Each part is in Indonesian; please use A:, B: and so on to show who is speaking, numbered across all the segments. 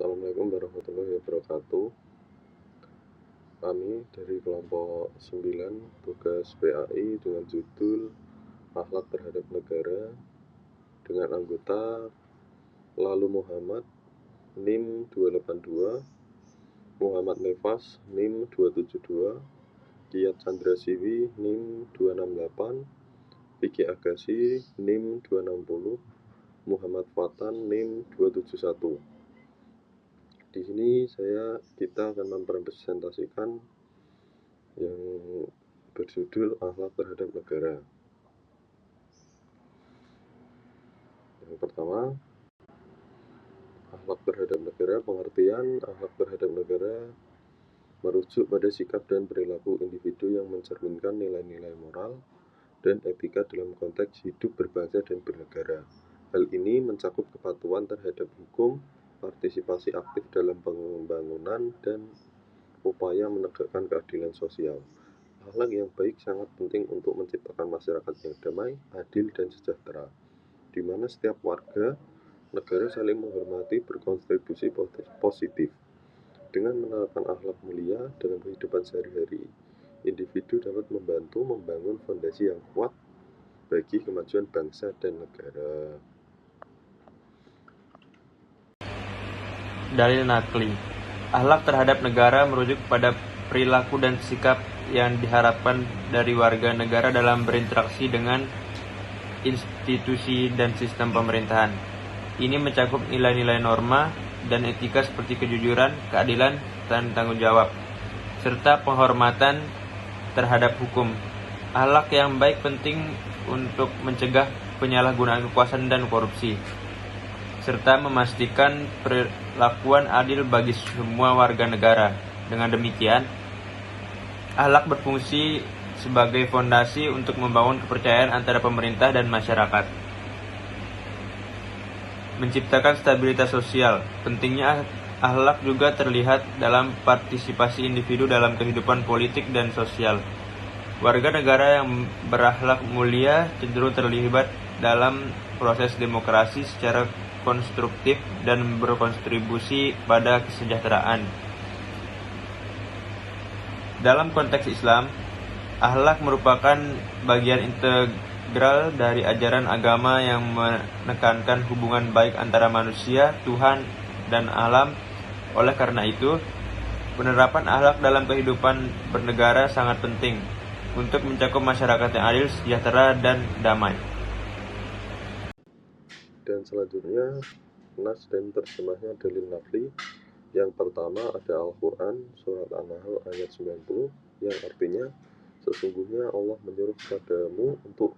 A: Assalamualaikum warahmatullahi wabarakatuh. Kami dari kelompok 9 tugas PAI dengan judul Akhlak Terhadap Negara dengan anggota Lalu Muhammad NIM 282, Muhammad Nefas NIM 272, Kiat Chandra Siwi NIM 268, Vicky Agassi NIM 260, Muhammad Fatan NIM 271. Di sini kita akan mempresentasikan yang berjudul Akhlak Terhadap Negara. Yang pertama, akhlak terhadap negara. Pengertian akhlak terhadap negara merujuk pada sikap dan perilaku individu yang mencerminkan nilai-nilai moral dan etika dalam konteks hidup berbangsa dan bernegara. Hal ini mencakup kepatuhan terhadap hukum, partisipasi aktif dalam pembangunan, dan upaya menegakkan keadilan sosial. Akhlak yang baik sangat penting untuk menciptakan masyarakat yang damai, adil, dan sejahtera, di mana setiap warga negara saling menghormati, berkontribusi positif. Dengan menerapkan akhlak mulia dalam kehidupan sehari-hari, individu dapat membantu membangun fondasi yang kuat bagi kemajuan bangsa dan negara.
B: Dalil nakli. Akhlak terhadap negara merujuk pada perilaku dan sikap yang diharapkan dari warga negara dalam berinteraksi dengan institusi dan sistem pemerintahan. Ini mencakup nilai-nilai norma dan etika seperti kejujuran, keadilan, dan tanggung jawab, serta penghormatan terhadap hukum. Akhlak yang baik penting untuk mencegah penyalahgunaan kekuasaan dan korupsi, serta memastikan perlakuan adil bagi semua warga negara. Dengan demikian, akhlak berfungsi sebagai fondasi untuk membangun kepercayaan antara pemerintah dan masyarakat. Menciptakan stabilitas sosial. Pentingnya akhlak juga terlihat dalam partisipasi individu dalam kehidupan politik dan sosial. Warga negara yang berakhlak mulia cenderung terlibat dalam proses demokrasi secara konstruktif dan berkontribusi pada kesejahteraan. Dalam konteks Islam, akhlak merupakan bagian integral dari ajaran agama yang menekankan hubungan baik antara manusia, Tuhan, dan alam. Oleh karena itu, penerapan akhlak dalam kehidupan bernegara sangat penting untuk mencakup masyarakat yang adil, sejahtera, dan damai.
A: Dan selanjutnya, nas dan terjemahnya dalil nakli. Yang pertama ada Al-Quran, surat An-Nahl ayat 90, yang artinya, sesungguhnya Allah menyuruh kepadamu untuk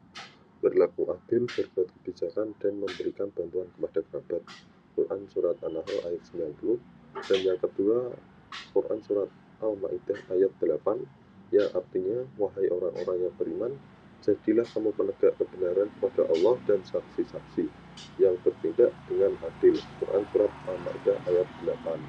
A: berlaku adil, berbuat kebijakan, dan memberikan bantuan kepada kerabat. Quran surat An-Nahl ayat 90. Dan yang kedua, Quran surat Al-Ma'idah ayat 8, yang artinya, wahai orang-orang yang beriman, jadilah kamu penegak kebenaran kepada Allah dan saksi-saksi yang bertindak dengan adil. Quran surat Al-Ma'idah ayat 8.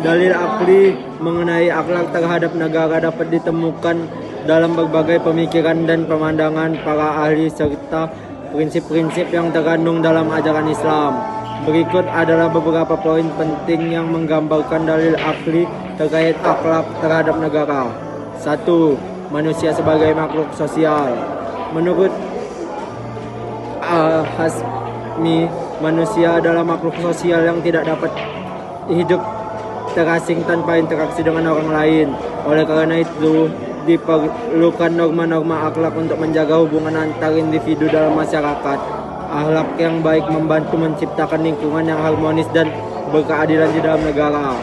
C: Dalil akli mengenai akhlak terhadap negara dapat ditemukan dalam berbagai pemikiran dan pemandangan para ahli serta prinsip-prinsip yang terkandung dalam ajaran Islam. Berikut adalah beberapa poin penting yang menggambarkan dalil akli terkait akhlak terhadap negara. 1. Manusia sebagai makhluk sosial. Menurut Al-Hazmi, manusia adalah makhluk sosial yang tidak dapat hidup terasing tanpa interaksi dengan orang lain. Oleh karena itu, diperlukan norma-norma akhlak untuk menjaga hubungan antar individu dalam masyarakat. Akhlak yang baik membantu menciptakan lingkungan yang harmonis dan berkeadilan di dalam negara.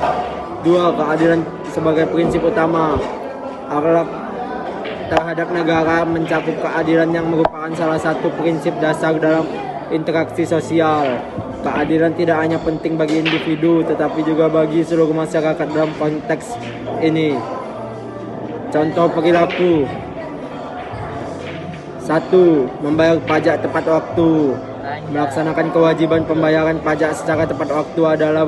C: 2. Keadilan sebagai prinsip utama. Akhlak terhadap negara mencakup keadilan yang merupakan salah satu prinsip dasar dalam interaksi sosial. Keadilan tidak hanya penting bagi individu, tetapi juga bagi seluruh masyarakat dalam konteks ini. Contoh perilaku. 1. Membayar pajak tepat waktu. Melaksanakan kewajiban pembayaran pajak secara tepat waktu adalah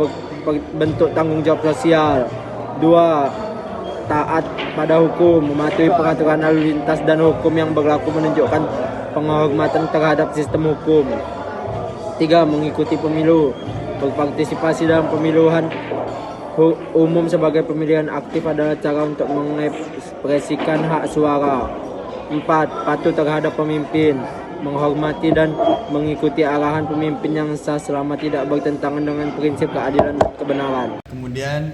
C: bentuk tanggung jawab sosial. 2. Taat pada hukum, mematuhi peraturan lalu lintas dan hukum yang berlaku menunjukkan penghormatan terhadap sistem hukum. Ketiga, mengikuti pemilu. Berpartisipasi dalam pemilihan umum sebagai pemilihan aktif adalah cara untuk mengekspresikan hak suara. 4. Patuh terhadap pemimpin. Menghormati dan mengikuti arahan pemimpin yang sah selama tidak bertentangan dengan prinsip keadilan dan kebenaran.
D: Kemudian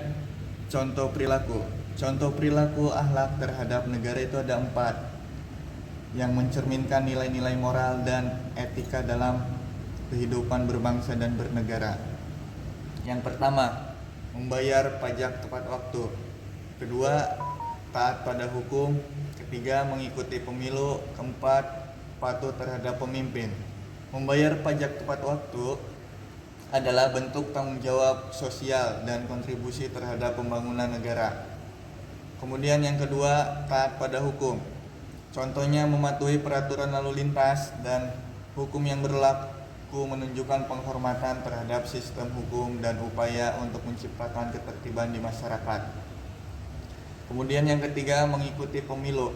D: contoh perilaku. Contoh perilaku akhlak terhadap negara itu ada 4 yang mencerminkan nilai-nilai moral dan etika dalam kehidupan berbangsa dan bernegara. Yang pertama, membayar pajak tepat waktu. Kedua, taat pada hukum. Ketiga, mengikuti pemilu. Keempat, patuh terhadap pemimpin. Membayar pajak tepat waktu adalah bentuk tanggung jawab sosial dan kontribusi terhadap pembangunan negara. Kemudian yang kedua, taat pada hukum. Contohnya mematuhi peraturan lalu lintas dan hukum yang berlaku menunjukkan penghormatan terhadap sistem hukum dan upaya untuk menciptakan ketertiban di masyarakat. Kemudian yang ketiga, mengikuti pemilu.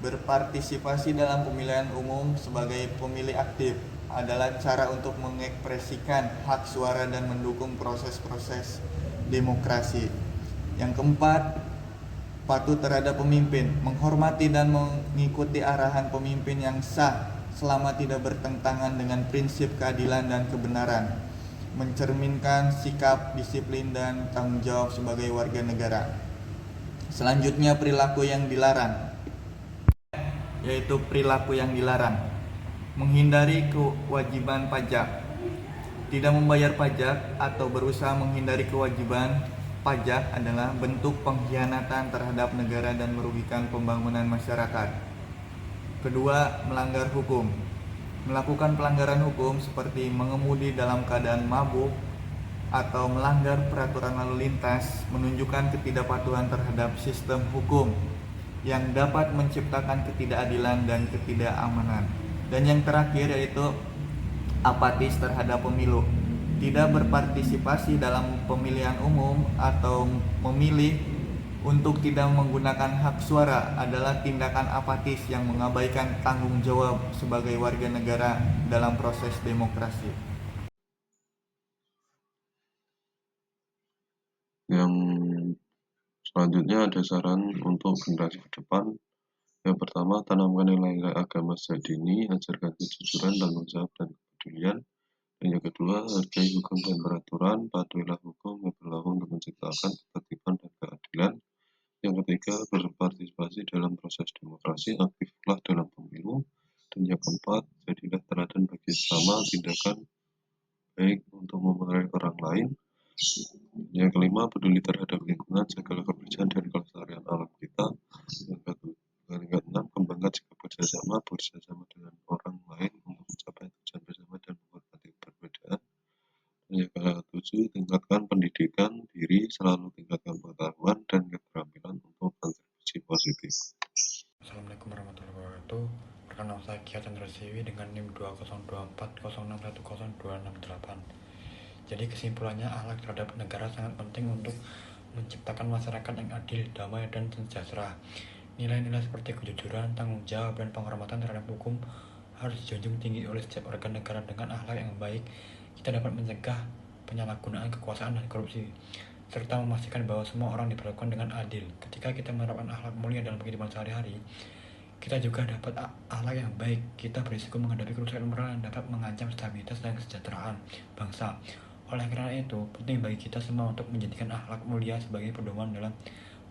D: Berpartisipasi dalam pemilihan umum sebagai pemilih aktif adalah cara untuk mengekspresikan hak suara dan mendukung proses-proses demokrasi. Yang keempat, patuh terhadap pemimpin, menghormati dan mengikuti arahan pemimpin yang sah selama tidak bertentangan dengan prinsip keadilan dan kebenaran, mencerminkan sikap disiplin dan tanggung jawab sebagai warga negara. Selanjutnya, perilaku yang dilarang, yaitu perilaku yang dilarang. Menghindari kewajiban pajak. Tidak membayar pajak atau berusaha menghindari kewajiban pajak adalah bentuk pengkhianatan terhadap negara dan merugikan pembangunan masyarakat. Kedua, melanggar hukum. Melakukan pelanggaran hukum seperti mengemudi dalam keadaan mabuk atau melanggar peraturan lalu lintas menunjukkan ketidakpatuhan terhadap sistem hukum yang dapat menciptakan ketidakadilan dan ketidakamanan. Dan yang terakhir yaitu apatis terhadap pemilu. Tidak berpartisipasi dalam pemilihan umum atau memilih untuk tidak menggunakan hak suara adalah tindakan apatis yang mengabaikan tanggung jawab sebagai warga negara dalam proses demokrasi.
A: Yang selanjutnya ada saran untuk generasi ke depan. Yang pertama, tanamkan nilai-nilai agama sejak dini, ajarkan kejujuran, tanggung jawab, dan kepedulian. Dan yang kedua, hargai hukum dan peraturan, patuhilah hukum yang berlaku untuk menciptakan ketertiban dan keadilan. Yang ketiga, berpartisipasi dalam proses demokrasi, aktiflah dalam pemilu. Dan yang keempat, jadilah teladan bagi sesama, tindakan baik untuk memengaruhi orang lain. Yang kelima, peduli terhadap lingkungan, jagalah kebersihan dan kelestarian alam kita. Yang keenam, kembangkan sikap bersama dengan orang lain untuk mencapai tujuan bersama dan menghormati perbedaan. Dan yang ketujuh, tingkatkan pendidikan diri, selalu tingkatkan pengetahuan dan keterampilan untuk kontribusi positif.
E: Assalamualaikum warahmatullahi wabarakatuh. Perkenalkan saya Kia Chandra Siwi dengan NIM 202406102668. Jadi kesimpulannya, akhlak terhadap negara sangat penting untuk menciptakan masyarakat yang adil, damai, dan sejahtera. Nilai-nilai seperti kejujuran, tanggung jawab, dan penghormatan terhadap hukum harus dijunjung tinggi oleh setiap warga negara. Dengan akhlak yang baik, kita dapat mencegah penyalahgunaan kekuasaan dan korupsi, serta memastikan bahwa semua orang diperlakukan dengan adil. Ketika kita menerapkan akhlak mulia dalam kehidupan sehari-hari, kita juga dapat akhlak yang baik. Kita berisiko menghadapi kerusakan moral yang dapat mengancam stabilitas dan kesejahteraan bangsa. Oleh karena itu, penting bagi kita semua untuk menjadikan akhlak mulia sebagai pedoman dalam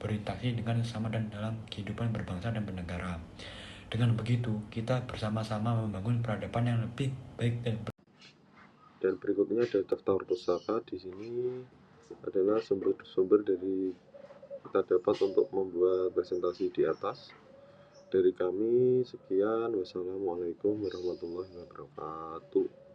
E: berinteraksi dengan sesama dan dalam kehidupan berbangsa dan bernegara. Dengan begitu, kita bersama-sama membangun peradaban yang lebih baik dan
A: berikutnya ada daftar pusaka. Di sini adalah sumber-sumber dari kita dapat untuk membuat presentasi di atas. Dari kami sekian, wassalamualaikum warahmatullahi wabarakatuh.